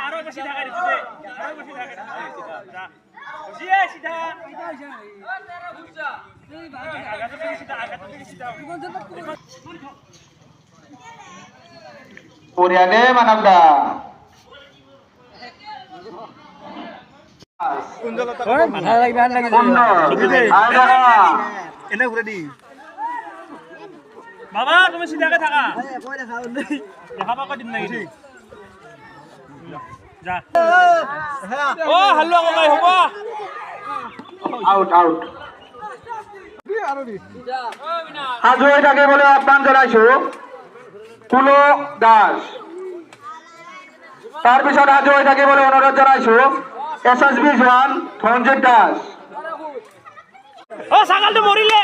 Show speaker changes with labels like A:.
A: আরো বেশি টাকা দিতে আরো বেশি টাকা যা বসি সিধা
B: Puriane manabda.
A: বাবা তুমি সিধাকে থাকা দেখা পাকা দিন নাকি যা ও হাল্লা কমাই হ'ব
B: আউট আউট আজ এটাকে বলে আহ্বান জানাইছো কুলো দাস তার পিছত আজ এটাকে বলে অনুরোধ জানাইছো এসএসবি জওয়ান ধনজিৎ দাস
A: ও ছাগলটো মৰিলে